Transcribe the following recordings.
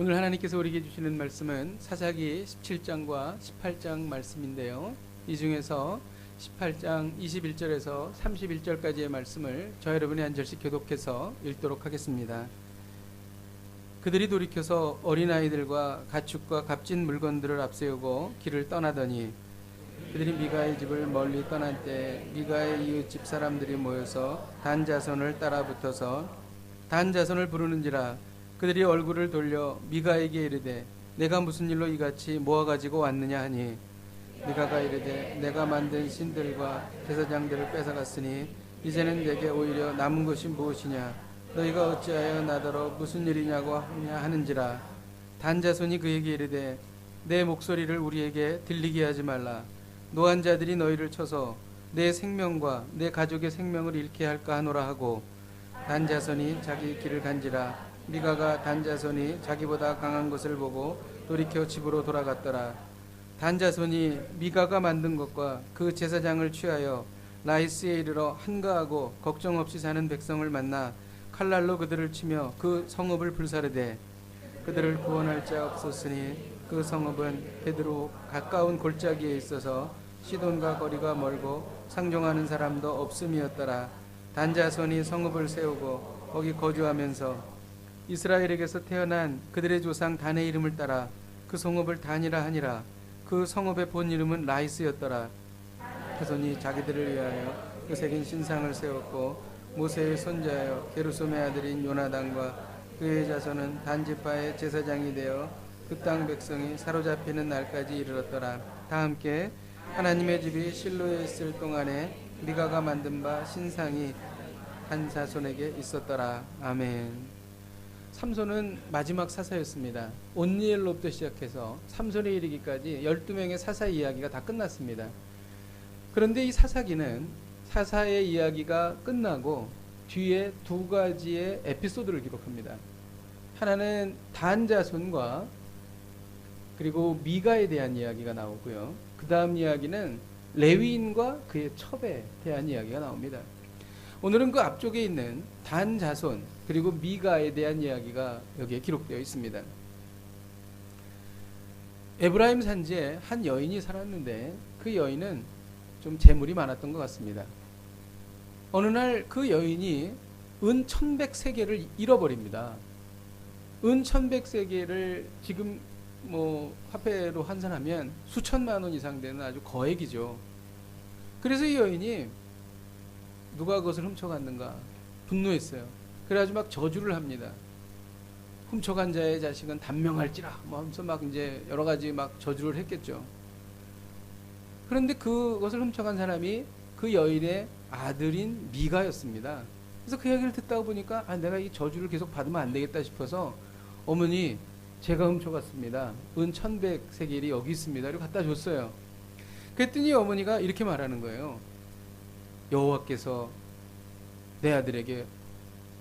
오늘 하나님께서 우리에게 주시는 말씀은 사사기 17장과 18장 말씀인데요. 이 중에서 18장 21절에서 31절까지의 말씀을 저 여러분이 한 절씩 교독해서 읽도록 하겠습니다. 그들이 돌이켜서 어린아이들과 가축과 값진 물건들을 앞세우고 길을 떠나더니 그들이 미가의 집을 멀리 떠난 때 미가의 이웃집 사람들이 모여서 단 자손을 따라 붙어서 단 자손을 부르는지라 그들이 얼굴을 돌려 미가에게 이르되 내가 무슨 일로 이같이 모아가지고 왔느냐 하니 미가가 이르되 내가 만든 신들과 제사장들을 뺏어갔으니 이제는 내게 오히려 남은 것이 무엇이냐 너희가 어찌하여 나더러 무슨 일이냐고 하느니라. 단 자손이 그에게 이르되 내 목소리를 우리에게 들리게 하지 말라. 노한 자들이 너희를 쳐서 내 생명과 내 가족의 생명을 잃게 할까 하노라 하고 단 자손이 자기 길을 간지라. 미가가 단 자손이 자기보다 강한 것을 보고 돌이켜 집으로 돌아갔더라. 단 자손이 미가가 만든 것과 그 제사장을 취하여 라이스에 이르러 한가하고 걱정 없이 사는 백성을 만나 칼날로 그들을 치며 그 성읍을 불사르되 그들을 구원할 자 없었으니 그 성읍은 베드로 가까운 골짜기에 있어서 시돈과 거리가 멀고 상종하는 사람도 없음이었더라. 단 자손이 성읍을 세우고 거기 거주하면서 이스라엘에게서 태어난 그들의 조상 단의 이름을 따라 그 성읍을 단이라 하니라. 그 성읍의 본 이름은 라이스였더라. 자손이 자기들을 위하여 그 새긴 신상을 세웠고 모세의 손자여 게르솜의 아들인 요나단과 그의 자손은 단 지파의 제사장이 되어 그 땅 백성이 사로잡히는 날까지 이르렀더라. 다 함께 하나님의 집이 실로에 있을 동안에 미가가 만든 바 신상이 한 자손에게 있었더라. 아멘. 삼손은 마지막 사사였습니다. 온니엘로부터 시작해서 삼손에 이르기까지 12명의 사사 이야기가 다 끝났습니다. 그런데 이 사사기는 사사의 이야기가 끝나고 뒤에 두 가지의 에피소드를 기록합니다. 하나는 단 자손과 그리고 미가에 대한 이야기가 나오고요. 그 다음 이야기는 레위인과 그의 첩에 대한 이야기가 나옵니다. 오늘은 그 앞쪽에 있는 단 자손 그리고 미가에 대한 이야기가 여기에 기록되어 있습니다. 에브라임 산지에 한 여인이 살았는데 그 여인은 좀 재물이 많았던 것 같습니다. 어느 날 그 여인이 은 1100세겔을 잃어버립니다. 은 1100세겔을 지금 화폐로 환산하면 수천만 원 이상 되는 아주 거액이죠. 그래서 이 여인이 누가 그것을 훔쳐갔는가 분노했어요. 그래가지고 막 저주를 합니다. 훔쳐간 자의 자식은 단명할지라 하면서 막 이제 여러 가지 막 저주를 했겠죠. 그런데 그것을 훔쳐간 사람이 그 여인의 아들인 미가였습니다. 그래서 그 얘기를 듣다 보니까 내가 이 저주를 계속 받으면 안 되겠다 싶어서 어머니 제가 훔쳐갔습니다. 은 1100세겔이 여기 있습니다. 이렇게 갖다 줬어요. 그랬더니 어머니가 이렇게 말하는 거예요. 여호와께서 내 아들에게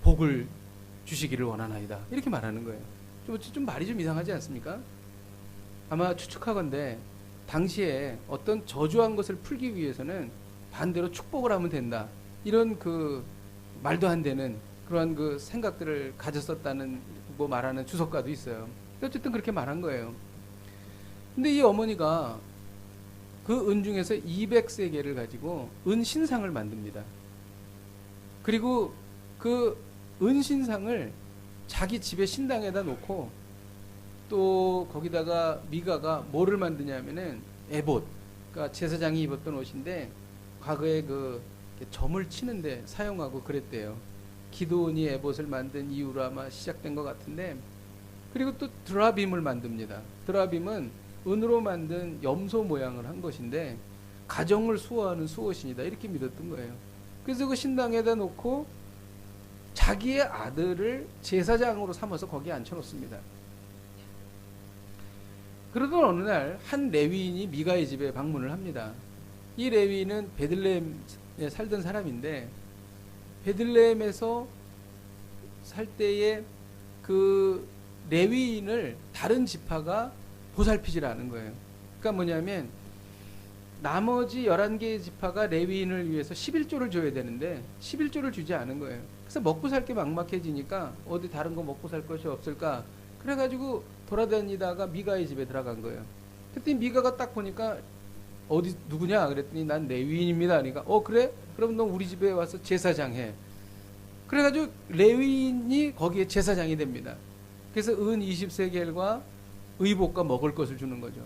복을 주시기를 원하나이다. 이렇게 말하는 거예요. 좀 말이 좀 이상하지 않습니까? 아마 추측하건대 당시에 어떤 저주한 것을 풀기 위해서는 반대로 축복을 하면 된다. 이런 그 말도 안 되는 그러한 그 생각들을 가졌었다는 말하는 주석가도 있어요. 어쨌든 그렇게 말한 거예요. 근데 이 어머니가 그 은 중에서 200세겔을 가지고 은 신상을 만듭니다. 그리고 그 은 신상을 자기 집의 신당에다 놓고 또 거기다가 미가가 뭐를 만드냐면은 에봇, 그러니까 제사장이 입었던 옷인데 과거에 그 점을 치는데 사용하고 그랬대요. 기드온이 에봇을 만든 이후로 아마 시작된 것 같은데, 그리고 또 드라빔을 만듭니다. 드라빔은 은으로 만든 염소 모양을 한 것인데 가정을 수호하는 수호신이다 이렇게 믿었던 거예요. 그래서 그 신당에다 놓고 자기의 아들을 제사장으로 삼아서 거기에 앉혀놓습니다. 그러던 어느 날 한 레위인이 미가의 집에 방문을 합니다. 이 레위인은 베들레헴에 살던 사람인데 베들레헴에서 살 때에 그 레위인을 다른 지파가 보살피질 않은 거예요. 그러니까 뭐냐면 나머지 11개의 지파가 레위인을 위해서 11조를 줘야 되는데 11조를 주지 않은 거예요. 그래서 먹고 살 게 막막해지니까 어디 다른 거 먹고 살 것이 없을까 그래가지고 돌아다니다가 미가의 집에 들어간 거예요. 그랬더니 미가가 딱 보니까 어디 누구냐 그랬더니 난 레위인입니다. 그러니까 그래? 그럼 너 우리 집에 와서 제사장 해. 그래가지고 레위인이 거기에 제사장이 됩니다. 그래서 은 20세겔과 의복과 먹을 것을 주는 거죠.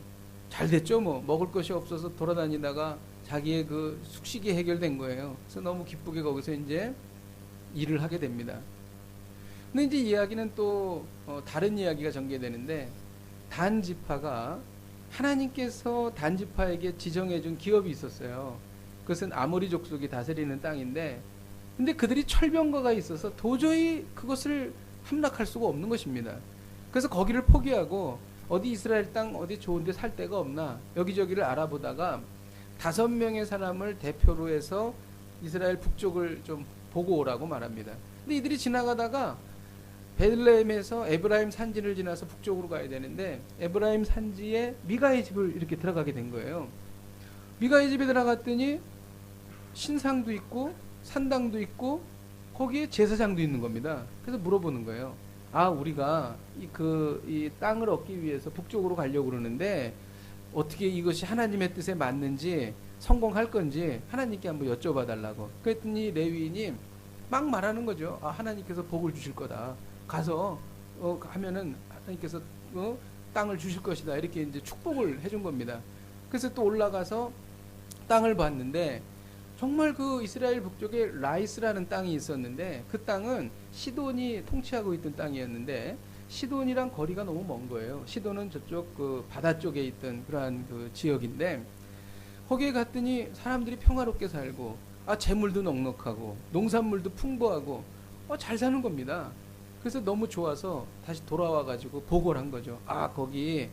잘 됐죠 뭐. 먹을 것이 없어서 돌아다니다가 자기의 그 숙식이 해결된 거예요. 그래서 너무 기쁘게 거기서 이제 일을 하게 됩니다. 근데 이제 이야기는 또 다른 이야기가 전개되는데, 단 지파가 하나님께서 단 지파에게 지정해 준 기업이 있었어요. 그것은 아모리 족속이 다스리는 땅인데, 근데 그들이 철병거가 있어서 도저히 그것을 함락할 수가 없는 것입니다. 그래서 거기를 포기하고 어디 이스라엘 땅 어디 좋은 데 살 데가 없나 여기저기를 알아보다가 5명의 사람을 대표로 해서 이스라엘 북쪽을 좀 보고 오라고 말합니다. 근데 이들이 지나가다가 베들레헴에서 에브라임 산지를 지나서 북쪽으로 가야 되는데, 에브라임 산지에 미가의 집을 이렇게 들어가게 된 거예요. 미가의 집에 들어갔더니 신상도 있고 산당도 있고 거기에 제사장도 있는 겁니다. 그래서 물어보는 거예요. 아, 우리가 이 땅을 얻기 위해서 북쪽으로 가려고 그러는데 어떻게 이것이 하나님의 뜻에 맞는지 성공할 건지 하나님께 한번 여쭤봐 달라고. 그랬더니 레위인이 막 말하는 거죠. 아, 하나님께서 복을 주실 거다. 가서 하면은 하나님께서 땅을 주실 것이다. 이렇게 이제 축복을 해준 겁니다. 그래서 또 올라가서 땅을 봤는데 정말 그 이스라엘 북쪽에 라이스라는 땅이 있었는데, 그 땅은 시돈이 통치하고 있던 땅이었는데 시돈이랑 거리가 너무 먼 거예요. 시돈은 저쪽 그 바다 쪽에 있던 그러한 그 지역인데, 거기에 갔더니 사람들이 평화롭게 살고, 재물도 넉넉하고 농산물도 풍부하고 잘 사는 겁니다. 그래서 너무 좋아서 다시 돌아와 가지고 보고를 한 거죠. 거기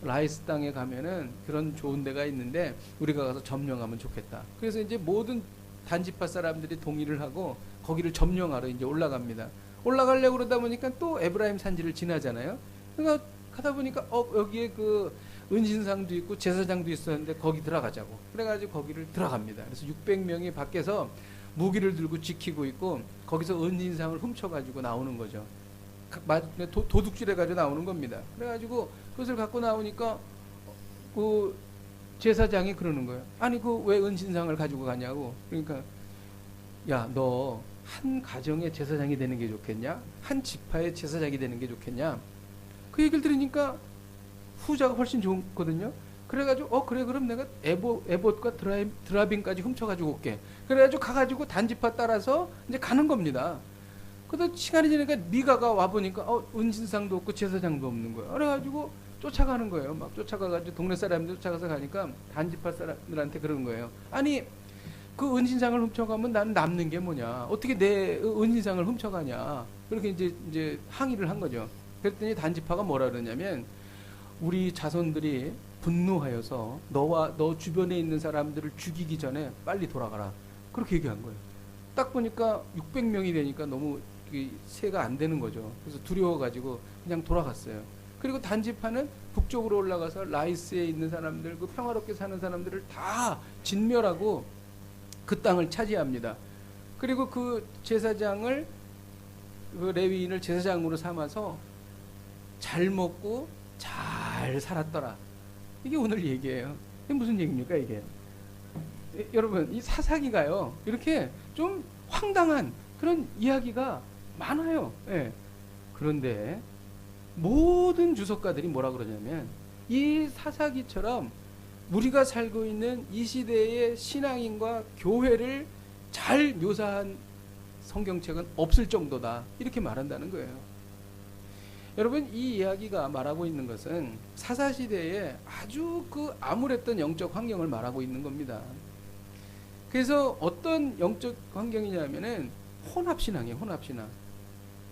라이스 땅에 가면은 그런 좋은 데가 있는데 우리가 가서 점령하면 좋겠다. 그래서 이제 모든 단지파 사람들이 동의를 하고 거기를 점령하러 이제 올라갑니다. 올라가려고 그러다 보니까 또 에브라임 산지를 지나잖아요. 그러니까 가다 보니까 여기에 그 은신상도 있고 제사장도 있었는데 거기 들어가자고. 그래가지고 거기를 들어갑니다. 그래서 600명이 밖에서 무기를 들고 지키고 있고 거기서 은신상을 훔쳐가지고 나오는 거죠. 도둑질해가지고 나오는 겁니다. 그래가지고 그것을 갖고 나오니까 그 제사장이 그러는 거예요. 아니 그 왜 은신상을 가지고 가냐고. 그러니까 야, 너 한 가정의 제사장이 되는 게 좋겠냐? 한 지파의 제사장이 되는 게 좋겠냐? 그 얘기를 들으니까 후자가 훨씬 좋거든요. 그래가지고 그래 그럼 내가 에봇과 드라빔까지 훔쳐가지고 올게. 그래가지고 가가지고 단지파 따라서 이제 가는 겁니다. 그래도 시간이 지나니까 미가가 와보니까 은신상도 없고 제사장도 없는 거예요. 그래가지고 쫓아가는 거예요. 막 쫓아가가지고 동네 사람들 쫓아가서 가니까 단지파 사람들한테 그러는 거예요. 아니 그 은신상을 훔쳐가면 나는 남는 게 뭐냐? 어떻게 내 은신상을 훔쳐가냐? 그렇게 이제 항의를 한 거죠. 그랬더니 단지파가 뭐라 그러냐면, 우리 자손들이 분노하여서 너와 너 주변에 있는 사람들을 죽이기 전에 빨리 돌아가라. 그렇게 얘기한 거예요. 딱 보니까 600명이 되니까 너무 세가 안 되는 거죠. 그래서 두려워가지고 그냥 돌아갔어요. 그리고 단지파는 북쪽으로 올라가서 라이스에 있는 사람들, 그 평화롭게 사는 사람들을 다 진멸하고 그 땅을 차지합니다. 그리고 그 제사장을, 그 레위인을 제사장으로 삼아서 잘 먹고 잘 살았더라. 이게 오늘 얘기예요. 이게 무슨 얘기입니까 이게? 여러분, 이 사사기가요 이렇게 좀 황당한 그런 이야기가 많아요. 예. 그런데 모든 주석가들이 뭐라 그러냐면, 이 사사기처럼 우리가 살고 있는 이 시대의 신앙인과 교회를 잘 묘사한 성경책은 없을 정도다, 이렇게 말한다는 거예요. 여러분, 이 이야기가 말하고 있는 것은 사사시대에 아주 그 암울했던 영적 환경을 말하고 있는 겁니다. 그래서 어떤 영적 환경이냐면은 혼합신앙이에요. 혼합신앙.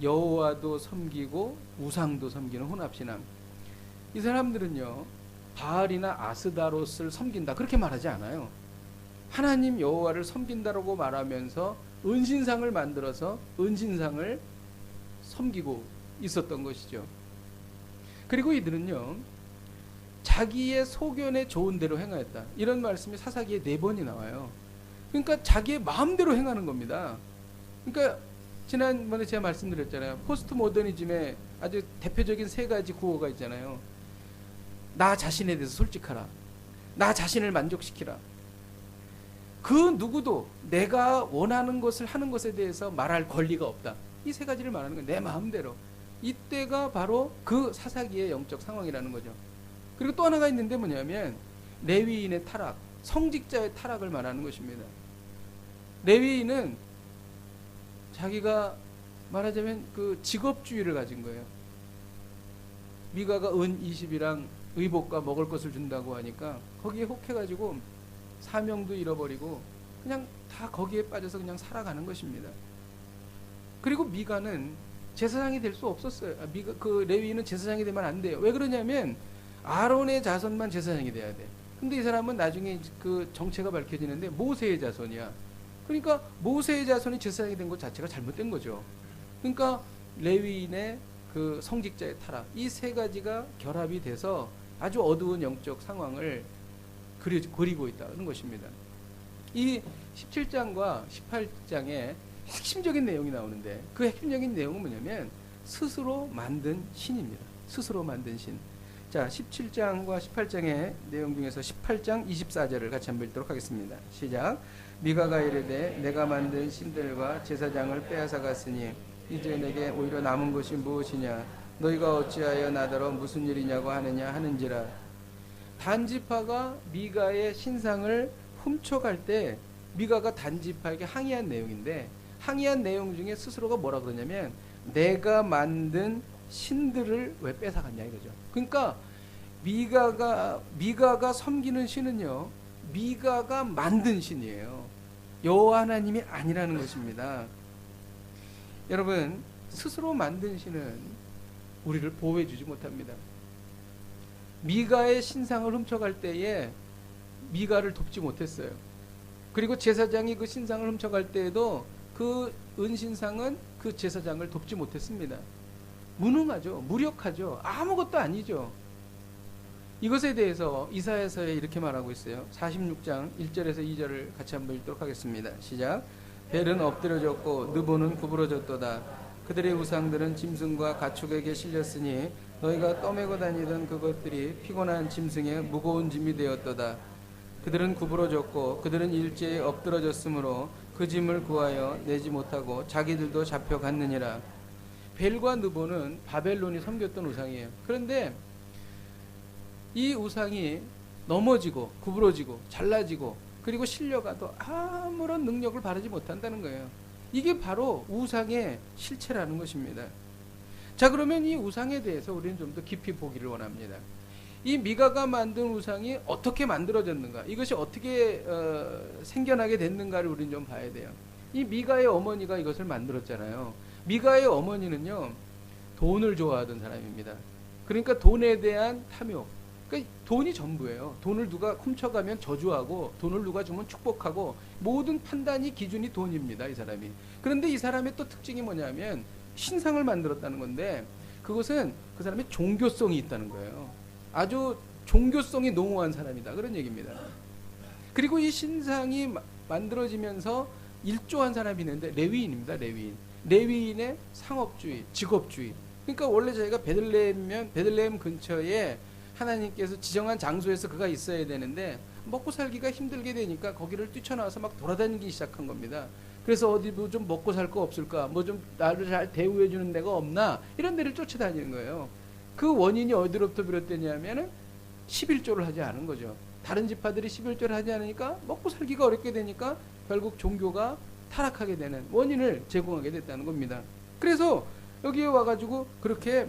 여호와도 섬기고 우상도 섬기는 혼합신앙. 이 사람들은요, 바알이나 아스다롯을 섬긴다 그렇게 말하지 않아요. 하나님 여호와를 섬긴다라고 말하면서 은신상을 만들어서 은신상을 섬기고 있었던 것이죠. 그리고 이들은요, 자기의 소견에 좋은 대로 행하였다, 이런 말씀이 사사기에 4번이 나와요. 그러니까 자기의 마음대로 행하는 겁니다. 그러니까 지난번에 제가 말씀드렸잖아요. 포스트 모더니즘의 아주 대표적인 세 가지 구호가 있잖아요. 나 자신에 대해서 솔직하라. 나 자신을 만족시키라. 그 누구도 내가 원하는 것을 하는 것에 대해서 말할 권리가 없다. 이 세 가지를 말하는 거예요. 내 마음대로. 이때가 바로 그 사사기의 영적 상황이라는 거죠. 그리고 또 하나가 있는데 뭐냐면 레위인의 타락, 성직자의 타락을 말하는 것입니다. 레위인은 자기가 말하자면 그 직업주의를 가진 거예요. 미가가 은 20이랑 의복과 먹을 것을 준다고 하니까 거기에 혹해가지고 사명도 잃어버리고 그냥 다 거기에 빠져서 그냥 살아가는 것입니다. 그리고 미가는 제사장이 될 수 없었어요. 그 레위인은 제사장이 되면 안 돼요. 왜 그러냐면 아론의 자손만 제사장이 돼야 돼. 근데 이 사람은 나중에 그 정체가 밝혀지는데 모세의 자손이야. 그러니까 모세의 자손이 제사장이 된 것 자체가 잘못된 거죠. 그러니까 레위인의 그 성직자의 타락, 이 세 가지가 결합이 돼서 아주 어두운 영적 상황을 그리고 있다는 것입니다. 이 17장과 18장에 핵심적인 내용이 나오는데 그 핵심적인 내용은 뭐냐면 스스로 만든 신입니다. 스스로 만든 신. 자, 17장과 18장의 내용 중에서 18장 24절을 같이 한번 읽도록 하겠습니다. 시작. 미가가 이르되 내가 만든 신들과 제사장을 빼앗아 갔으니 이제 내게 오히려 남은 것이 무엇이냐? 너희가 어찌하여 나더러 무슨 일이냐고 하는지라. 단지파가 미가의 신상을 훔쳐갈 때 미가가 단지파에게 항의한 내용인데, 항의한 내용 중에 스스로가 뭐라 그러냐면 내가 만든 신들을 왜 뺏어갔냐 이거죠. 그러니까 미가가 섬기는 신은요, 미가가 만든 신이에요. 여호와 하나님이 아니라는 것입니다. 여러분, 스스로 만든 신은 우리를 보호해 주지 못합니다. 미가의 신상을 훔쳐갈 때에 미가를 돕지 못했어요. 그리고 제사장이 그 신상을 훔쳐갈 때에도 그 은신상은 그 제사장을 돕지 못했습니다. 무능하죠. 무력하죠. 아무것도 아니죠. 이것에 대해서 이사야서에 이렇게 말하고 있어요. 46장 1절에서 2절을 같이 한번 읽도록 하겠습니다. 시작. 벨은 엎드려졌고 느보는 구부러졌도다. 그들의 우상들은 짐승과 가축에게 실렸으니 너희가 떠매고 다니던 그것들이 피곤한 짐승의 무거운 짐이 되었도다. 그들은 구부러졌고 그들은 일제히 엎드러졌으므로 그 짐을 구하여 내지 못하고 자기들도 잡혀갔느니라. 벨과 느보는 바벨론이 섬겼던 우상이에요. 그런데 이 우상이 넘어지고 구부러지고 잘라지고 그리고 실려가도 아무런 능력을 바르지 못한다는 거예요. 이게 바로 우상의 실체라는 것입니다. 자, 그러면 이 우상에 대해서 우리는 좀 더 깊이 보기를 원합니다. 이 미가가 만든 우상이 어떻게 만들어졌는가, 이것이 어떻게 생겨나게 됐는가를 우리는 좀 봐야 돼요. 이 미가의 어머니가 이것을 만들었잖아요. 미가의 어머니는요, 돈을 좋아하던 사람입니다. 그러니까 돈에 대한 탐욕, 그러니까 돈이 전부예요. 돈을 누가 훔쳐가면 저주하고 돈을 누가 주면 축복하고 모든 판단이 기준이 돈입니다, 이 사람이. 그런데 이 사람의 또 특징이 뭐냐면 신상을 만들었다는 건데 그것은 그 사람의 종교성이 있다는 거예요. 아주 종교성이 농후한 사람이다, 그런 얘기입니다. 그리고 이 신상이 만들어지면서 일조한 사람이 있는데 레위인입니다. 레위인의 상업주의, 직업주의. 그러니까 원래 저희가 베들레헴이면 베들레헴 근처에 하나님께서 지정한 장소에서 그가 있어야 되는데 먹고 살기가 힘들게 되니까 거기를 뛰쳐나와서 막 돌아다니기 시작한 겁니다. 그래서 어디 뭐 좀 먹고 살 거 없을까, 뭐 좀 나를 잘 대우해 주는 데가 없나, 이런 데를 쫓아다니는 거예요. 그 원인이 어디로부터 비롯되냐면은 11조를 하지 않은 거죠. 다른 지파들이 11조를 하지 않으니까 먹고 살기가 어렵게 되니까 결국 종교가 타락하게 되는 원인을 제공하게 됐다는 겁니다. 그래서 여기에 와가지고 그렇게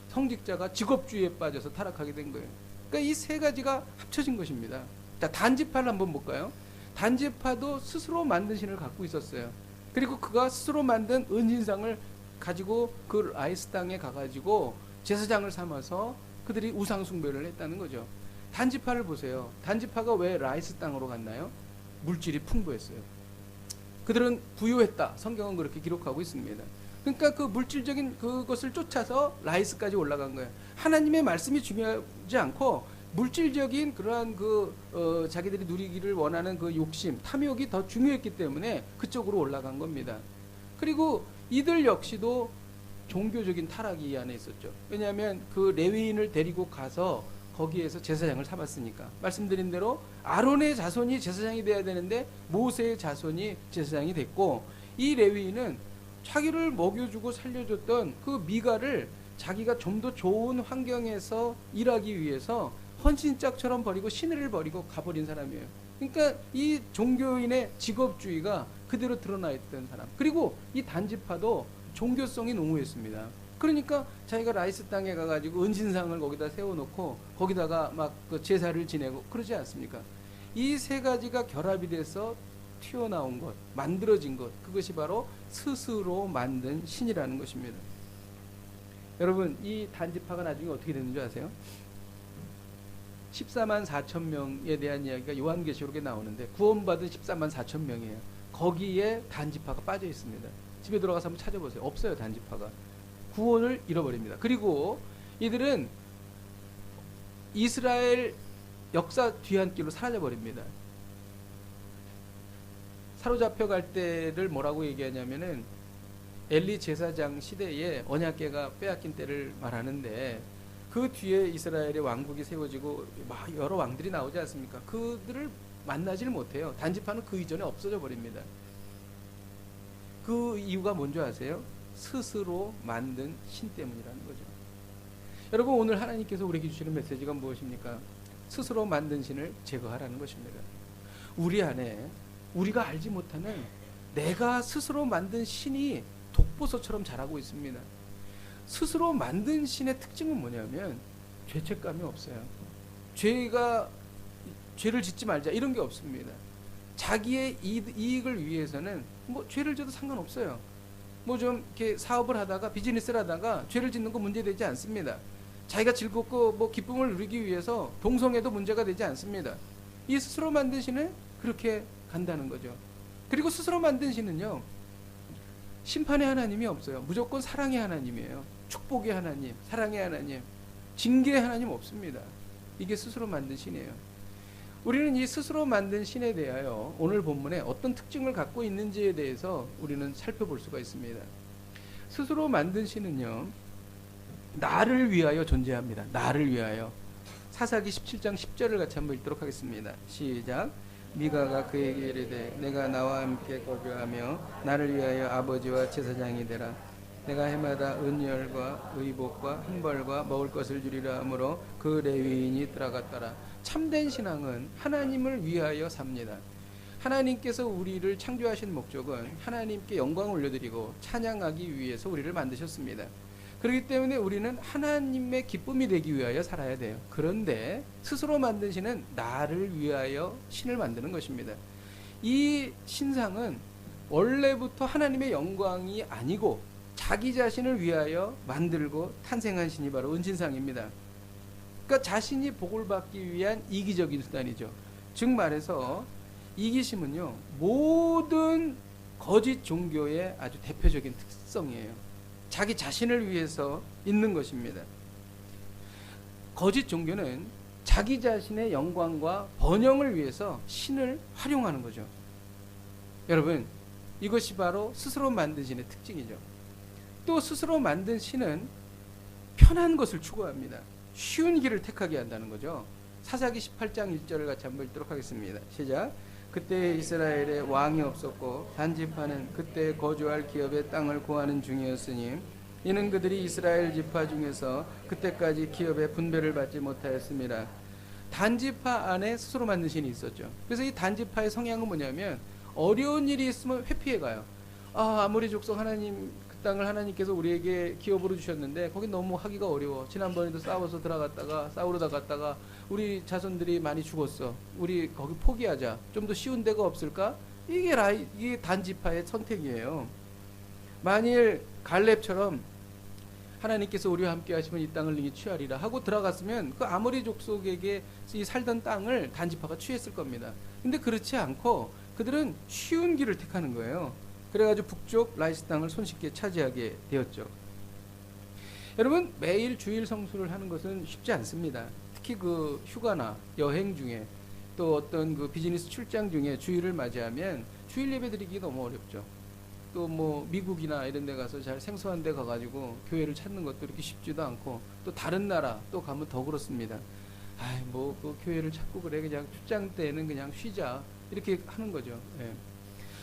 성직자가 직업주의에 빠져서 타락하게 된 거예요. 그러니까 이 세 가지가 합쳐진 것입니다. 자, 단지파를 한번 볼까요? 단지파도 스스로 만든 신을 갖고 있었어요. 그리고 그가 스스로 만든 은신상을 가지고 그 라이스 땅에 가가지고 제사장을 삼아서 그들이 우상 숭배를 했다는 거죠. 단지파를 보세요. 단지파가 왜 라이스 땅으로 갔나요? 물질이 풍부했어요. 그들은 부유했다. 성경은 그렇게 기록하고 있습니다. 그러니까 그 물질적인 그것을 쫓아서 라이스까지 올라간 거예요. 하나님의 말씀이 중요하지 않고 물질적인 그러한 자기들이 누리기를 원하는 그 욕심, 탐욕이 더 중요했기 때문에 그쪽으로 올라간 겁니다. 그리고 이들 역시도 종교적인 타락이 이 안에 있었죠. 왜냐하면 그 레위인을 데리고 가서 거기에서 제사장을 삼았으니까. 말씀드린 대로 아론의 자손이 제사장이 돼야 되는데 모세의 자손이 제사장이 됐고, 이 레위인은 자기를 먹여주고 살려줬던 그 미가를 자기가 좀 더 좋은 환경에서 일하기 위해서 헌신짝처럼 버리고 신의를 버리고 가버린 사람이에요. 그러니까 이 종교인의 직업주의가 그대로 드러나 있던 사람. 그리고 이 단지파도 종교성이 농후했습니다. 그러니까 자기가 라이스 땅에 가가지고 은신상을 거기다 세워놓고 거기다가 막 그 제사를 지내고 그러지 않습니까? 이 세 가지가 결합이 돼서 튀어나온 것, 만들어진 것, 그것이 바로 스스로 만든 신이라는 것입니다. 여러분, 이 단지파가 나중에 어떻게 되는 줄 아세요? 14만 4천 명에 대한 이야기가 요한계시록에 나오는데 구원받은 14만 4천 명이에요. 거기에 단지파가 빠져 있습니다. 집에 들어가서 한번 찾아보세요. 없어요, 단지파가. 구원을 잃어버립니다. 그리고 이들은 이스라엘 역사 뒤안길로 사라져버립니다. 사로잡혀 갈 때를 뭐라고 얘기하냐면은 엘리 제사장 시대에 언약궤가 빼앗긴 때를 말하는데, 그 뒤에 이스라엘의 왕국이 세워지고 막 여러 왕들이 나오지 않습니까? 그들을 만나질 못해요. 단지파는 그 이전에 없어져 버립니다. 그 이유가 뭔지 아세요? 스스로 만든 신 때문이라는 거죠. 여러분, 오늘 하나님께서 우리에게 주시는 메시지가 무엇입니까? 스스로 만든 신을 제거하라는 것입니다. 우리 안에 우리가 알지 못하는 내가 스스로 만든 신이 독보소처럼 자라고 있습니다. 스스로 만든 신의 특징은 뭐냐면 죄책감이 없어요. 죄를 짓지 말자 이런 게 없습니다. 자기의 이익을 위해서는 뭐 죄를 져도 상관없어요. 뭐 좀 이렇게 사업을 하다가 비즈니스를 하다가 죄를 짓는 거 문제되지 않습니다. 자기가 즐겁고 뭐 기쁨을 누리기 위해서 동성애도 문제가 되지 않습니다. 이 스스로 만든 신은 그렇게 간다는 거죠. 그리고 스스로 만든 신은요, 심판의 하나님이 없어요. 무조건 사랑의 하나님이에요. 축복의 하나님, 사랑의 하나님, 징계의 하나님 없습니다. 이게 스스로 만든 신이에요. 우리는 이 스스로 만든 신에 대하여 오늘 본문에 어떤 특징을 갖고 있는지에 대해서 우리는 살펴볼 수가 있습니다. 스스로 만든 신은요, 나를 위하여 존재합니다. 나를 위하여. 사사기 17장 10절을 같이 한번 읽도록 하겠습니다. 시작. 미가가 그에게 이르되 내가 나와 함께 거주하며 나를 위하여 아버지와 제사장이 되라. 내가 해마다 은열과 의복과 한벌과 먹을 것을 주리라 하므로 그 레위인이 들어갔더라. 참된 신앙은 하나님을 위하여 삽니다. 하나님께서 우리를 창조하신 목적은 하나님께 영광을 올려드리고 찬양하기 위해서 우리를 만드셨습니다. 그렇기 때문에 우리는 하나님의 기쁨이 되기 위하여 살아야 돼요. 그런데 스스로 만든 신은 나를 위하여 신을 만드는 것입니다. 이 신상은 원래부터 하나님의 영광이 아니고 자기 자신을 위하여 만들고 탄생한 신이 바로 은신상입니다. 그러니까 자신이 복을 받기 위한 이기적인 수단이죠. 즉 말해서 이기심은요, 모든 거짓 종교의 아주 대표적인 특성이에요. 자기 자신을 위해서 있는 것입니다. 거짓 종교는 자기 자신의 영광과 번영을 위해서 신을 활용하는 거죠. 여러분, 이것이 바로 스스로 만든 신의 특징이죠. 또 스스로 만든 신은 편한 것을 추구합니다. 쉬운 길을 택하게 한다는 거죠. 사사기 18장 1절을 같이 한번 읽도록 하겠습니다. 시작. 그때 이스라엘에 왕이 없었고 단지파는 그때 거주할 기업의 땅을 구하는 중이었으니 이는 그들이 이스라엘 지파 중에서 그때까지 기업의 분배를 받지 못하였습니다. 단지파 안에 스스로 만든 신이 있었죠. 그래서 이 단지파의 성향은 뭐냐면 어려운 일이 있으면 회피해 가요. 아무리 족속 하나님 그 땅을 하나님께서 우리에게 기업으로 주셨는데 거기 너무 하기가 어려워. 지난번에도 싸워서 들어갔다가 싸우러다 갔다가 우리 자손들이 많이 죽었어. 우리 거기 포기하자. 좀 더 쉬운 데가 없을까? 이게 단지파의 선택이에요. 만일 갈렙처럼 하나님께서 우리와 함께 하시면 이 땅을 능히 취하리라 하고 들어갔으면 그 아모리 족속에게 이 살던 땅을 단지파가 취했을 겁니다. 근데 그렇지 않고 그들은 쉬운 길을 택하는 거예요. 그래가지고 북쪽 라이스 땅을 손쉽게 차지하게 되었죠. 여러분, 매일 주일 성수를 하는 것은 쉽지 않습니다. 특히 그 휴가나 여행 중에 또 어떤 그 비즈니스 출장 중에 주일을 맞이하면 주일 예배 드리기 너무 어렵죠. 또 뭐 미국이나 이런 데 가서 잘 생소한 데 가가지고 교회를 찾는 것도 이렇게 쉽지도 않고, 또 다른 나라 또 가면 더 그렇습니다. 아이 뭐 그 교회를 찾고 그래, 그냥 출장 때는 그냥 쉬자, 이렇게 하는 거죠. 예.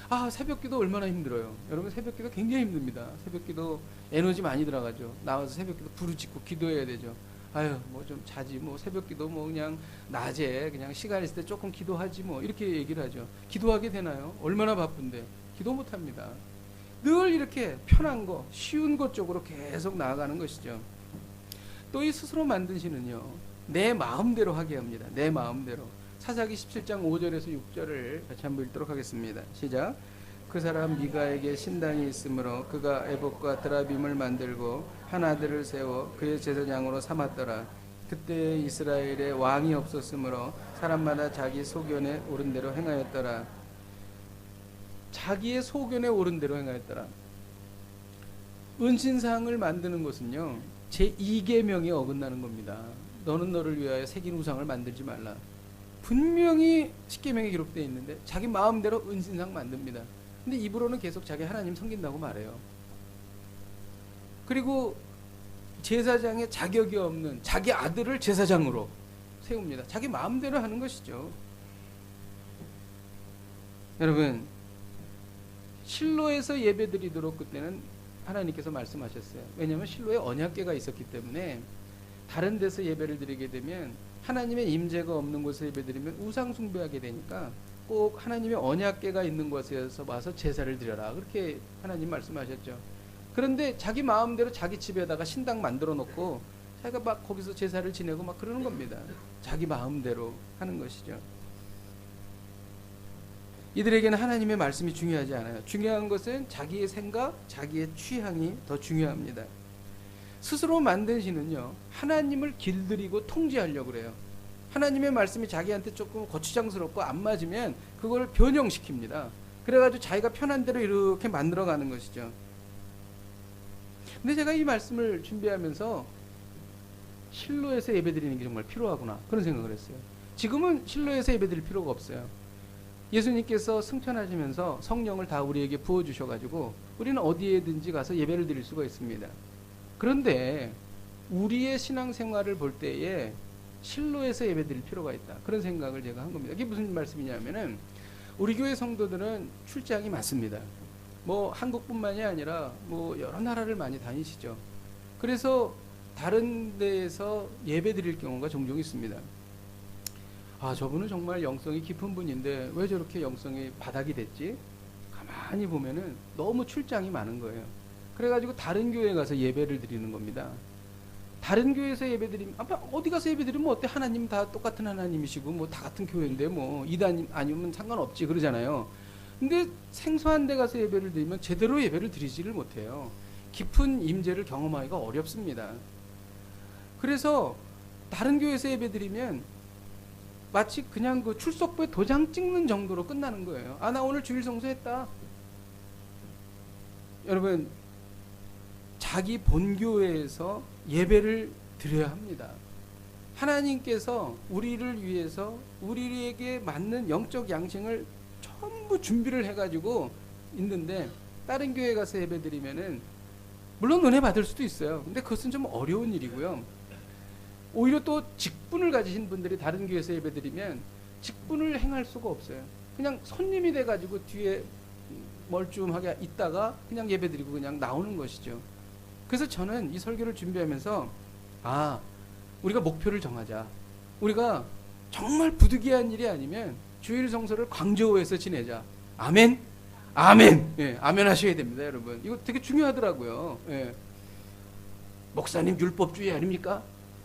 아, 새벽기도 얼마나 힘들어요. 여러분, 새벽기도 굉장히 힘듭니다. 새벽기도 에너지 많이 들어가죠. 나와서 새벽기도 부르짖고 기도해야 되죠. 아유, 뭐 좀 자지, 뭐 새벽기도 뭐 그냥 낮에 그냥 시간 있을 때 조금 기도하지 뭐, 이렇게 얘기를 하죠. 기도하게 되나요? 얼마나 바쁜데 기도 못합니다. 늘 이렇게 편한 거, 쉬운 것 쪽으로 계속 나아가는 것이죠. 또 이 스스로 만든 신은요, 내 마음대로 하게 합니다. 내 마음대로. 사사기 17장 5절에서 6절을 같이 한번 읽도록 하겠습니다. 시작. 그 사람 미가에게 신당이 있으므로 그가 에봇과 드라빔을 만들고 한 아들을 세워 그의 제사장으로 삼았더라. 그때 이스라엘에 왕이 없었으므로 사람마다 자기 소견에 옳은 대로 행하였더라. 자기의 소견에 옳은 대로 행하였더라. 은신상을 만드는 것은요, 제2계명에 어긋나는 겁니다. 너는 너를 위하여 새긴 우상을 만들지 말라. 분명히 10계명에 기록되어 있는데 자기 마음대로 은신상 만듭니다. 근데 입으로는 계속 자기 하나님 섬긴다고 말해요. 그리고 제사장의 자격이 없는 자기 아들을 제사장으로 세웁니다. 자기 마음대로 하는 것이죠. 여러분, 실로에서 예배드리도록 그때는 하나님께서 말씀하셨어요. 왜냐하면 실로에 언약궤가 있었기 때문에 다른 데서 예배를 드리게 되면 하나님의 임재가 없는 곳에서 예배드리면 우상 숭배하게 되니까 꼭 하나님의 언약궤가 있는 곳에서 와서 제사를 드려라, 그렇게 하나님 말씀하셨죠. 그런데 자기 마음대로 자기 집에다가 신당 만들어 놓고 자기가 막 거기서 제사를 지내고 막 그러는 겁니다. 자기 마음대로 하는 것이죠. 이들에게는 하나님의 말씀이 중요하지 않아요. 중요한 것은 자기의 생각, 자기의 취향이 더 중요합니다. 스스로 만든 신은요, 하나님을 길들이고 통제하려고 그래요. 하나님의 말씀이 자기한테 조금 거추장스럽고 안 맞으면 그걸 변형시킵니다. 그래가지고 자기가 편한 대로 이렇게 만들어가는 것이죠. 근데 제가 이 말씀을 준비하면서 실로에서 예배드리는 게 정말 필요하구나, 그런 생각을 했어요. 지금은 실로에서 예배드릴 필요가 없어요. 예수님께서 승천하시면서 성령을 다 우리에게 부어주셔가지고 우리는 어디에든지 가서 예배를 드릴 수가 있습니다. 그런데 우리의 신앙생활을 볼 때에 실로에서 예배드릴 필요가 있다, 그런 생각을 제가 한 겁니다. 이게 무슨 말씀이냐면은, 우리 교회 성도들은 출장이 많습니다. 뭐 한국뿐만이 아니라 뭐 여러 나라를 많이 다니시죠. 그래서 다른 데에서 예배드릴 경우가 종종 있습니다. 아, 저분은 정말 영성이 깊은 분인데 왜 저렇게 영성이 바닥이 됐지? 가만히 보면은 너무 출장이 많은 거예요. 그래가지고 다른 교회에 가서 예배를 드리는 겁니다. 다른 교회에서 예배드리면, 어디 가서 예배드리면 어때? 하나님 다 똑같은 하나님이시고 뭐 다 같은 교회인데 뭐 이단 아니면 상관없지, 그러잖아요. 근데 생소한 데 가서 예배를 드리면 제대로 예배를 드리지를 못해요. 깊은 임재를 경험하기가 어렵습니다. 그래서 다른 교회에서 예배드리면 마치 그냥 그 출석부에 도장 찍는 정도로 끝나는 거예요. 아, 나 오늘 주일 성수했다. 여러분, 자기 본교회에서 예배를 드려야 합니다. 하나님께서 우리를 위해서 우리에게 맞는 영적 양식을 전부 준비를 해가지고 있는데, 다른 교회 가서 예배 드리면은 물론 은혜 받을 수도 있어요. 근데 그것은 좀 어려운 일이고요. 오히려 또 직분을 가지신 분들이 다른 교회에서 예배 드리면 직분을 행할 수가 없어요. 그냥 손님이 돼가지고 뒤에 멀쩡하게 있다가 그냥 예배 드리고 그냥 나오는 것이죠. 그래서 저는 이 설교를 준비하면서, 우리가 목표를 정하자. 우리가 정말 부득이한 일이 아니면 주일 성서를 광저우에서 지내자. 아멘? 아멘! 예, 아멘 하셔야 됩니다, 여러분. 이거 되게 중요하더라고요. 예. 목사님 율법주의 아닙니까?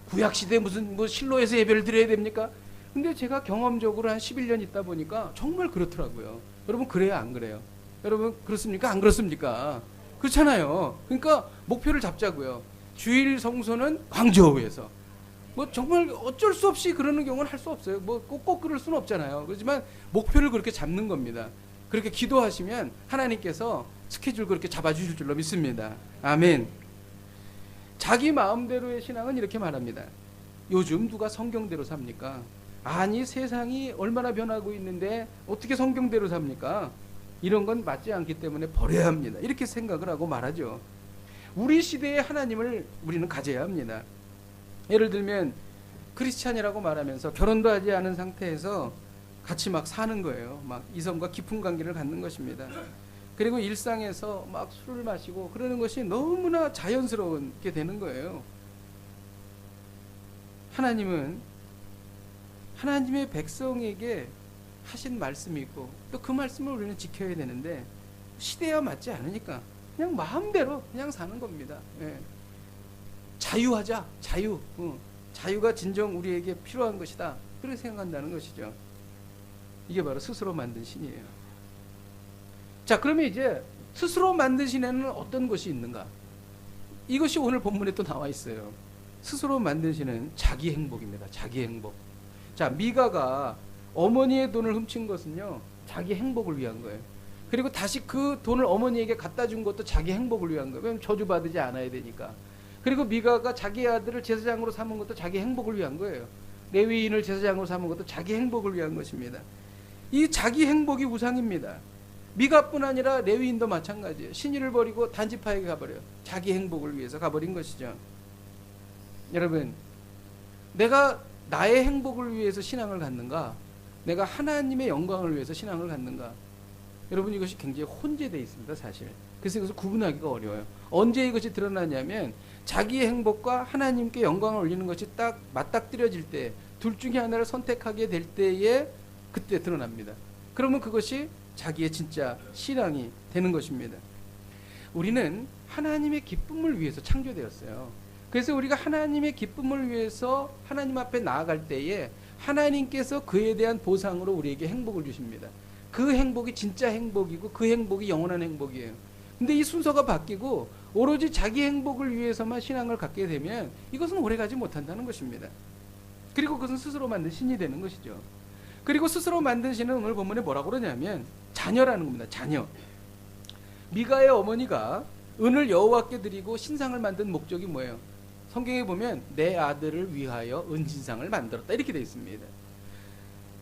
구약시대에 무슨 실로에서 예배를 드려야 됩니까? 근데 제가 경험적으로 한 11년 있다 보니까 정말 그렇더라고요. 여러분, 그래요, 안 그래요? 여러분, 그렇습니까? 안 그렇습니까? 그렇잖아요. 그러니까 목표를 잡자고요. 주일 성소는 광저우에서. 뭐 정말 어쩔 수 없이 그러는 경우는 할 수 없어요. 뭐 꼭 그럴 수는 없잖아요. 그렇지만 목표를 그렇게 잡는 겁니다. 그렇게 기도하시면 하나님께서 스케줄 그렇게 잡아주실 줄로 믿습니다. 아멘. 자기 마음대로의 신앙은 이렇게 말합니다. 요즘 누가 성경대로 삽니까? 아니, 세상이 얼마나 변하고 있는데 어떻게 성경대로 삽니까? 이런 건 맞지 않기 때문에 버려야 합니다. 이렇게 생각을 하고 말하죠. 우리 시대의 하나님을 우리는 가져야 합니다. 예를 들면 크리스찬이라고 말하면서 결혼도 하지 않은 상태에서 같이 막 사는 거예요. 막 이성과 깊은 관계를 갖는 것입니다. 그리고 일상에서 막 술을 마시고 그러는 것이 너무나 자연스럽게 되는 거예요. 하나님은 하나님의 백성에게 하신 말씀이 있고 또 그 말씀을 우리는 지켜야 되는데 시대와 맞지 않으니까 그냥 마음대로 그냥 사는 겁니다. 예. 자유하자. 자유. 자유가 진정 우리에게 필요한 것이다. 그렇게 생각한다는 것이죠. 이게 바로 스스로 만든 신이에요. 자, 그러면 이제 스스로 만든 신에는 어떤 것이 있는가? 이것이 오늘 본문에 또 나와 있어요. 스스로 만든 신은 자기 행복입니다. 자기 행복. 자, 미가가 어머니의 돈을 훔친 것은요, 자기 행복을 위한 거예요. 그리고 다시 그 돈을 어머니에게 갖다 준 것도 자기 행복을 위한 거예요. 왜냐하면 저주받지 않아야 되니까. 그리고 미가가 자기 아들을 제사장으로 삼은 것도 자기 행복을 위한 거예요. 레위인을 제사장으로 삼은 것도 자기 행복을 위한 것입니다. 이 자기 행복이 우상입니다. 미가뿐 아니라 레위인도 마찬가지예요. 신의를 버리고 단지파에게 가버려요. 자기 행복을 위해서 가버린 것이죠. 여러분, 내가 나의 행복을 위해서 신앙을 갖는가? 내가 하나님의 영광을 위해서 신앙을 갖는가? 여러분, 이것이 굉장히 혼재되어 있습니다, 사실. 그래서 이것을 구분하기가 어려워요. 언제 이것이 드러나냐면 자기의 행복과 하나님께 영광을 올리는 것이 딱 맞닥뜨려질 때, 둘 중에 하나를 선택하게 될 때에 그때 드러납니다. 그러면 그것이 자기의 진짜 신앙이 되는 것입니다. 우리는 하나님의 기쁨을 위해서 창조되었어요. 그래서 우리가 하나님의 기쁨을 위해서 하나님 앞에 나아갈 때에 하나님께서 그에 대한 보상으로 우리에게 행복을 주십니다. 그 행복이 진짜 행복이고 그 행복이 영원한 행복이에요. 근데 이 순서가 바뀌고 오로지 자기 행복을 위해서만 신앙을 갖게 되면 이것은 오래가지 못한다는 것입니다. 그리고 그것은 스스로 만든 신이 되는 것이죠. 그리고 스스로 만든 신은 오늘 본문에 뭐라고 그러냐면 자녀라는 겁니다. 자녀. 미가의 어머니가 은을 여호와께 드리고 신상을 만든 목적이 뭐예요? 성경에 보면 내 아들을 위하여 은신상을 만들었다 이렇게 되어 있습니다.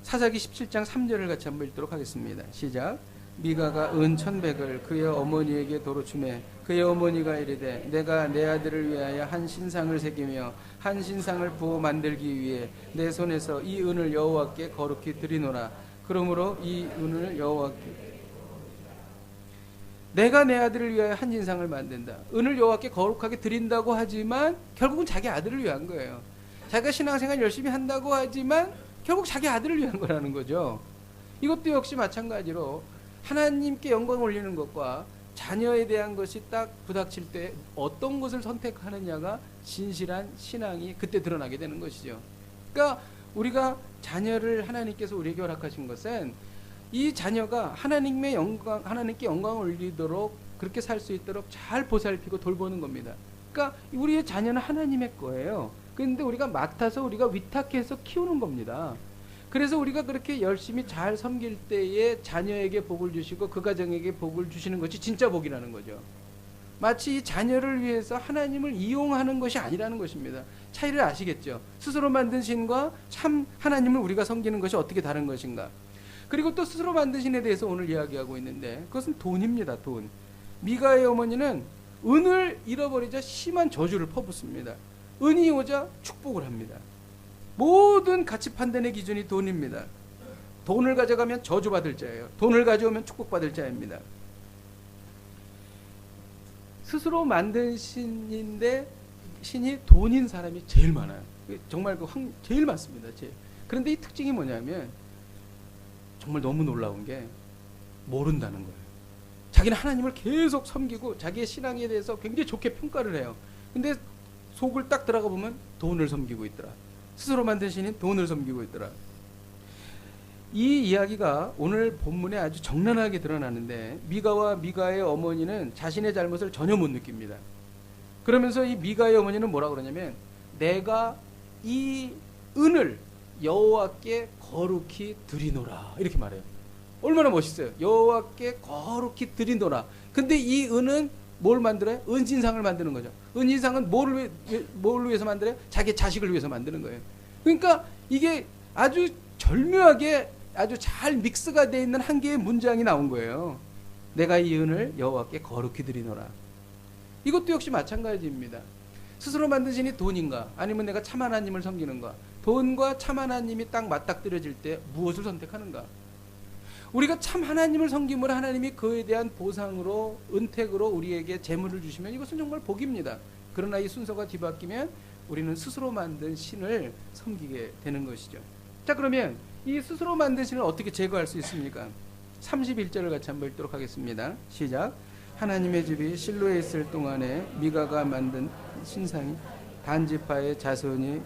사사기 17장 3절을 같이 한번 읽도록 하겠습니다. 시작. 미가가 은 1,100을 그의 어머니에게 도로 주매 그의 어머니가 이르되 내가 내 아들을 위하여 한 신상을 새기며 한 신상을 부어 만들기 위해 내 손에서 이 은을 여호와께 거룩히 드리노라. 그러므로 이 은을 여호와께 내가 내 아들을 위하여 한 신상을 만든다. 은을 여호와께 거룩하게 드린다고 하지만 결국은 자기 아들을 위한 거예요. 자기가 신앙생활 열심히 한다고 하지만 결국 자기 아들을 위한 거라는 거죠. 이것도 역시 마찬가지로 하나님께 영광을 올리는 것과 자녀에 대한 것이 딱 부닥칠 때 어떤 것을 선택하느냐가 진실한 신앙이 그때 드러나게 되는 것이죠. 그러니까 우리가 자녀를 하나님께서 우리에게 허락하신 것은 이 자녀가 하나님의 영광, 하나님께 영광을 올리도록 그렇게 살 수 있도록 잘 보살피고 돌보는 겁니다. 그러니까 우리의 자녀는 하나님의 거예요. 그런데 우리가 맡아서 우리가 위탁해서 키우는 겁니다. 그래서 우리가 그렇게 열심히 잘 섬길 때에 자녀에게 복을 주시고 그 가정에게 복을 주시는 것이 진짜 복이라는 거죠. 마치 이 자녀를 위해서 하나님을 이용하는 것이 아니라는 것입니다. 차이를 아시겠죠? 스스로 만든 신과 참 하나님을 우리가 섬기는 것이 어떻게 다른 것인가? 그리고 또 스스로 만든 신에 대해서 오늘 이야기하고 있는데 그것은 돈입니다. 돈. 미가의 어머니는 은을 잃어버리자 심한 저주를 퍼붓습니다. 은이 오자 축복을 합니다. 모든 가치 판단의 기준이 돈입니다. 돈을 가져가면 저주받을 자예요. 돈을 가져오면 축복받을 자입니다. 스스로 만든 신인데 신이 돈인 사람이 제일 많아요. 정말 제일 많습니다. 그런데 이 특징이 뭐냐면 정말 너무 놀라운 게 모른다는 거예요. 자기는 하나님을 계속 섬기고 자기의 신앙에 대해서 굉장히 좋게 평가를 해요. 근데 속을 딱 들어가 보면 돈을 섬기고 있더라. 스스로 만든 신인 돈을 섬기고 있더라. 이 이야기가 오늘 본문에 아주 적나라하게 드러나는데 미가와 미가의 어머니는 자신의 잘못을 전혀 못 느낍니다. 그러면서 이 미가의 어머니는 뭐라고 그러냐면 내가 이 은을 여호와께 거룩히 드리노라 이렇게 말해요. 얼마나 멋있어요. 여호와께 거룩히 드리노라. 근데 이 은은 뭘 만들어요? 은신상을 만드는 거죠. 은신상은 뭘 위해서 만들어요? 자기 자식을 위해서 만드는 거예요. 그러니까 이게 아주 절묘하게 아주 잘 믹스가 되어 있는 한 개의 문장이 나온 거예요. 내가 이 은을 여호와께 거룩히 드리노라. 이것도 역시 마찬가지입니다. 스스로 만든 신이 돈인가 아니면 내가 참 하나님을 섬기는가. 돈과 참 하나님이 딱 맞닥뜨려질 때 무엇을 선택하는가. 우리가 참 하나님을 섬김으로 하나님이 그에 대한 보상으로 은택으로 우리에게 재물을 주시면 이것은 정말 복입니다. 그러나 이 순서가 뒤바뀌면 우리는 스스로 만든 신을 섬기게 되는 것이죠. 자, 그러면 이 스스로 만든 신을 어떻게 제거할 수 있습니까? 31절을 같이 한번 읽도록 하겠습니다. 시작. 하나님의 집이 실로에 있을 동안에 미가가 만든 신상이 단지파의 자손이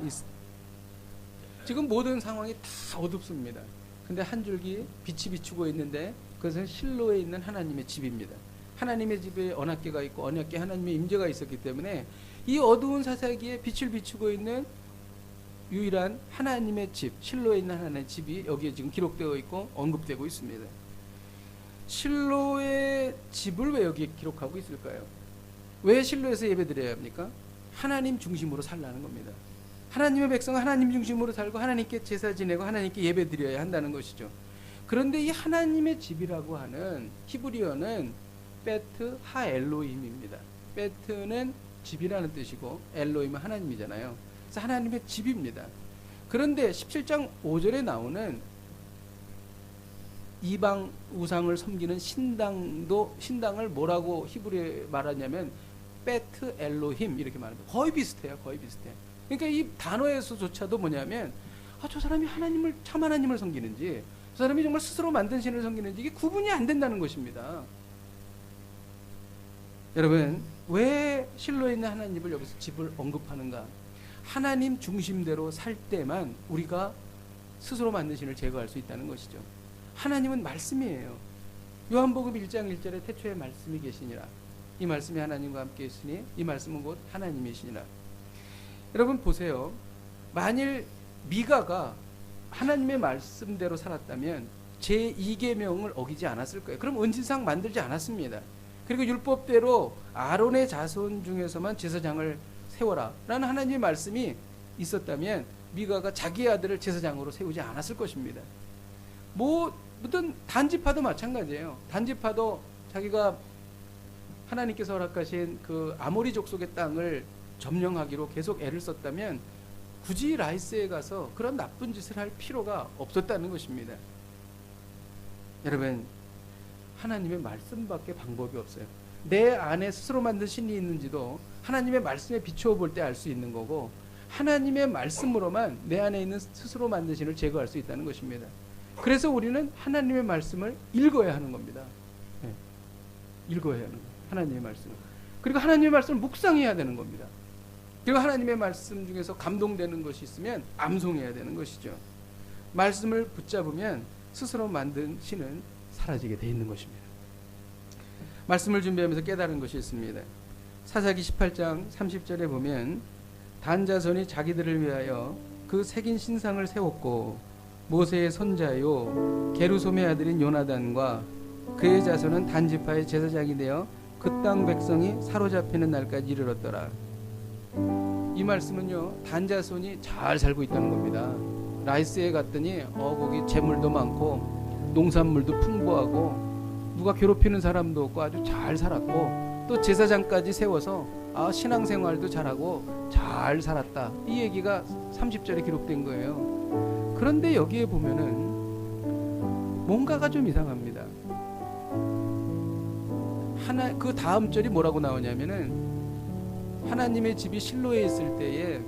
지금 모든 상황이 다 어둡습니다. 근데 한 줄기 빛이 비추고 있는데 그것은 실로에 있는 하나님의 집입니다. 하나님의 집에 언약궤가 있고 언약궤 하나님의 임재가 있었기 때문에 이 어두운 사사기에 빛을 비추고 있는 유일한 하나님의 집, 실로에 있는 하나님의 집이 여기에 지금 기록되어 있고 언급되고 있습니다. 실로의 집을 왜 여기에 기록하고 있을까요? 왜 실로에서 예배드려야 합니까? 하나님 중심으로 살라는 겁니다. 하나님의 백성은 하나님 중심으로 살고 하나님께 제사 지내고 하나님께 예배드려야 한다는 것이죠. 그런데 이 하나님의 집이라고 하는 히브리어는 베트 하 엘로힘입니다. 베트는 집이라는 뜻이고 엘로힘은 하나님이잖아요. 그래서 하나님의 집입니다. 그런데 17장 5절에 나오는 이방 우상을 섬기는 신당을 뭐라고 히브리에 말하냐면 베트 엘로힘 이렇게 말합니다. 거의 비슷해요. 거의 비슷해. 그러니까 이 단어에서조차도 뭐냐면 저 사람이 참 하나님을 섬기는지 저 사람이 정말 스스로 만든 신을 섬기는지 이게 구분이 안 된다는 것입니다. 여러분, 왜 실로에 있는 하나님을 여기서 집을 언급하는가? 하나님 중심대로 살 때만 우리가 스스로 만든 신을 제거할 수 있다는 것이죠. 하나님은 말씀이에요. 요한복음 1장 1절에 태초에 말씀이 계시니라. 이 말씀이 하나님과 함께 있으니 이 말씀은 곧 하나님이시니라. 여러분 보세요. 만일 미가가 하나님의 말씀대로 살았다면 제2계명을 어기지 않았을 거예요. 그럼 은진상 만들지 않았습니다. 그리고 율법대로 아론의 자손 중에서만 제사장을 세워라 라는 하나님의 말씀이 있었다면 미가가 자기의 아들을 제사장으로 세우지 않았을 것입니다. 무슨 단지파도 마찬가지예요. 단지파도 자기가 하나님께서 허락하신 그 아모리 족속의 땅을 점령하기로 계속 애를 썼다면 굳이 라이스에 가서 그런 나쁜 짓을 할 필요가 없었다는 것입니다. 여러분, 하나님의 말씀밖에 방법이 없어요. 내 안에 스스로 만든 신이 있는지도 하나님의 말씀에 비추어 볼 때 알 수 있는 거고 하나님의 말씀으로만 내 안에 있는 스스로 만든 신을 제거할 수 있다는 것입니다. 그래서 우리는 하나님의 말씀을 읽어야 하는 겁니다. 읽어야 하는 거예요. 하나님의 말씀을. 그리고 하나님의 말씀을 묵상해야 되는 겁니다. 그리고 하나님의 말씀 중에서 감동되는 것이 있으면 암송해야 되는 것이죠. 말씀을 붙잡으면 스스로 만든 신은 사라지게 돼 있는 것입니다. 말씀을 준비하면서 깨달은 것이 있습니다. 사사기 18장 30절에 보면 단 자손이 자기들을 위하여 그 새긴 신상을 세웠고 모세의 손자요 게르솜의 아들인 요나단과 그의 자손은 단지파의 제사장이 되어 그 땅 백성이 사로잡히는 날까지 이르렀더라. 이 말씀은요, 단 자손이 잘 살고 있다는 겁니다. 라이스에 갔더니 거기 재물도 많고 농산물도 풍부하고 누가 괴롭히는 사람도 없고 아주 잘 살았고 또 제사장까지 세워서 신앙생활도 잘하고 잘 살았다. 이 얘기가 30절에 기록된 거예요. 그런데 여기에 보면은 뭔가가 좀 이상합니다. 그 다음 절이 뭐라고 나오냐면은 하나님의 집이 실로에 있을 때에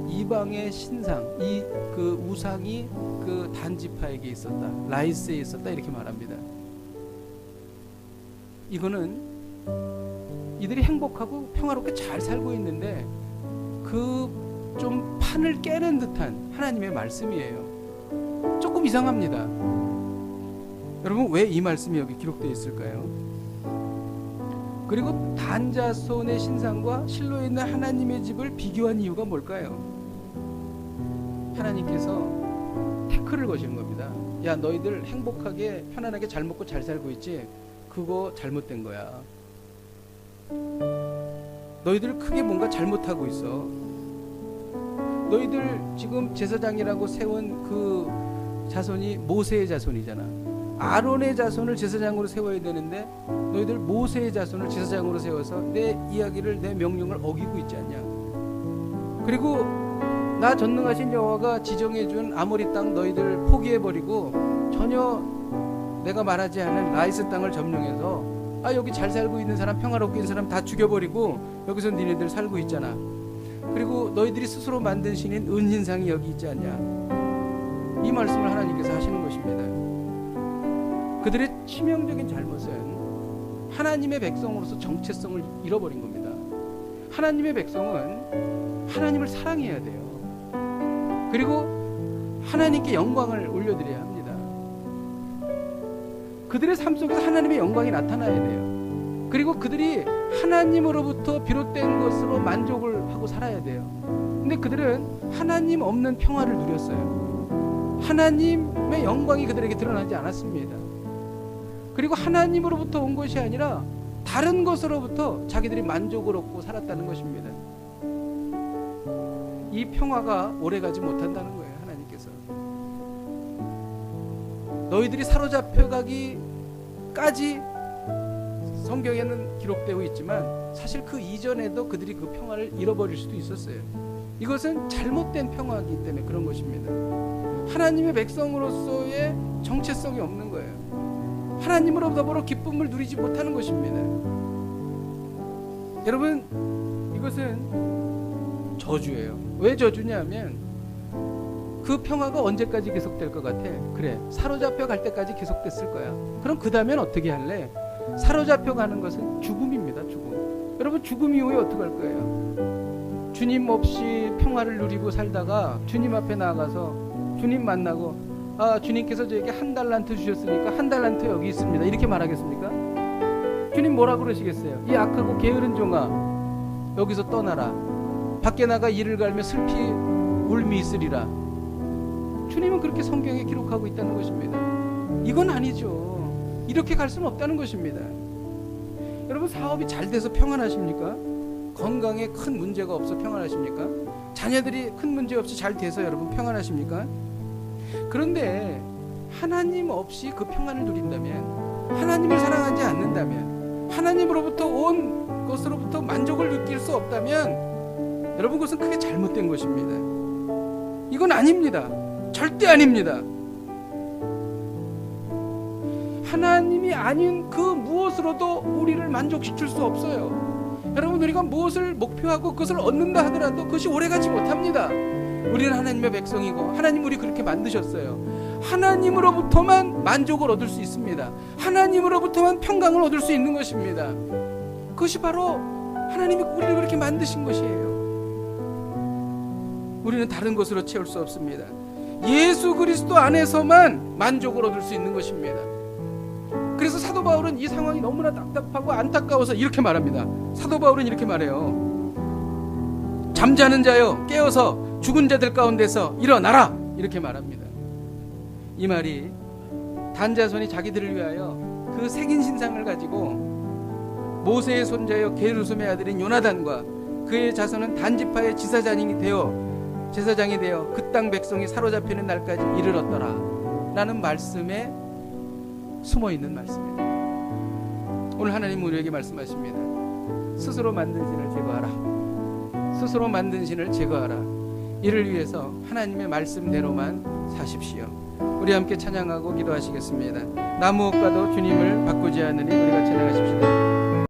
이방의 신상, 그 우상이 그 단지파에게 있었다. 라이스에 있었다. 이렇게 말합니다. 이거는 이들이 행복하고 평화롭게 잘 살고 있는데 그 좀 판을 깨는 듯한 하나님의 말씀이에요. 조금 이상합니다. 여러분, 왜 이 말씀이 여기 기록되어 있을까요? 그리고 단자손의 신상과 실로에 있는 하나님의 집을 비교한 이유가 뭘까요? 하나님께서 태클을 거시는 겁니다. 야, 너희들 행복하게 편안하게 잘 먹고 잘 살고 있지? 그거 잘못된 거야. 너희들 크게 뭔가 잘못하고 있어. 너희들 지금 제사장이라고 세운 그 자손이 모세의 자손이잖아. 아론의 자손을 제사장으로 세워야 되는데 너희들 모세의 자손을 제사장으로 세워서 내 이야기를, 내 명령을 어기고 있지 않냐. 그리고 나 전능하신 여호와가 지정해준 아모리 땅 너희들 포기해버리고 전혀 내가 말하지 않은 라이스 땅을 점령해서 여기 잘 살고 있는 사람, 평화롭게 있는 사람 다 죽여버리고 여기서 니네들 살고 있잖아. 그리고 너희들이 스스로 만든 신인 은신상이 여기 있지 않냐. 이 말씀을 하나님께서 하시는 것입니다. 그들의 치명적인 잘못은 하나님의 백성으로서 정체성을 잃어버린 겁니다. 하나님의 백성은 하나님을 사랑해야 돼요. 그리고 하나님께 영광을 올려드려야 합니다. 그들의 삶 속에서 하나님의 영광이 나타나야 돼요. 그리고 그들이 하나님으로부터 비롯된 것으로 만족을 하고 살아야 돼요. 근데 그들은 하나님 없는 평화를 누렸어요. 하나님의 영광이 그들에게 드러나지 않았습니다. 그리고 하나님으로부터 온 것이 아니라 다른 것으로부터 자기들이 만족을 얻고 살았다는 것입니다. 이 평화가 오래가지 못한다는 거예요. 하나님께서 너희들이 사로잡혀가기까지 성경에는 기록되고 있지만 사실 그 이전에도 그들이 그 평화를 잃어버릴 수도 있었어요. 이것은 잘못된 평화이기 때문에 그런 것입니다. 하나님의 백성으로서의 정체성이 없는 거예요. 하나님으로 더불어 기쁨을 누리지 못하는 것입니다. 여러분, 이것은 저주예요. 왜 저주냐면 그 평화가 언제까지 계속될 것 같아? 그래, 사로잡혀 갈 때까지 계속됐을 거야. 그럼 그 다음엔 어떻게 할래? 사로잡혀 가는 것은 죽음입니다. 죽음. 여러분, 죽음 이후에 어떻게 할 거예요? 주님 없이 평화를 누리고 살다가 주님 앞에 나가서 주님 만나고 주님께서 저에게 1달란트 주셨으니까 1달란트 여기 있습니다. 이렇게 말하겠습니까? 주님 뭐라 그러시겠어요? 이 악하고 게으른 종아, 여기서 떠나라. 밖에 나가 이를 갈며 슬피 울미 있으리라. 주님은 그렇게 성경에 기록하고 있다는 것입니다. 이건 아니죠. 이렇게 갈 수는 없다는 것입니다. 여러분, 사업이 잘 돼서 평안하십니까? 건강에 큰 문제가 없어 평안하십니까? 자녀들이 큰 문제 없이 잘 돼서 여러분 평안하십니까? 그런데 하나님 없이 그 평안을 누린다면, 하나님을 사랑하지 않는다면, 하나님으로부터 온 것으로부터 만족을 느낄 수 없다면 여러분, 그것은 크게 잘못된 것입니다. 이건 아닙니다. 절대 아닙니다. 하나님이 아닌 그 무엇으로도 우리를 만족시킬 수 없어요. 여러분, 우리가 무엇을 목표하고 그것을 얻는다 하더라도 그것이 오래가지 못합니다. 우리는 하나님의 백성이고 하나님 우리 그렇게 만드셨어요. 하나님으로부터만 만족을 얻을 수 있습니다. 하나님으로부터만 평강을 얻을 수 있는 것입니다. 그것이 바로 하나님이 우리를 그렇게 만드신 것이에요. 우리는 다른 것으로 채울 수 없습니다. 예수 그리스도 안에서만 만족을 얻을 수 있는 것입니다. 그래서 사도 바울은 이 상황이 너무나 답답하고 안타까워서 이렇게 말합니다. 사도 바울은 이렇게 말해요. 잠자는 자여 깨어서 죽은 자들 가운데서 일어나라, 이렇게 말합니다. 이 말이 단 자손이 자기들을 위하여 그 색인 신상을 가지고 모세의 손자여 게르솜의 아들인 요나단과 그의 자손은 단지파의 제사장이 되어 그 땅 백성이 사로잡히는 날까지 이르렀더라 라는 말씀에 숨어있는 말씀입니다. 오늘 하나님 우리에게 말씀하십니다. 스스로 만든 신을 제거하라. 스스로 만든 신을 제거하라. 이를 위해서 하나님의 말씀대로만 사십시오. 우리 함께 찬양하고 기도하시겠습니다. 나 무엇과도 주님을 바꾸지 않으니 우리가 찬양하십시다.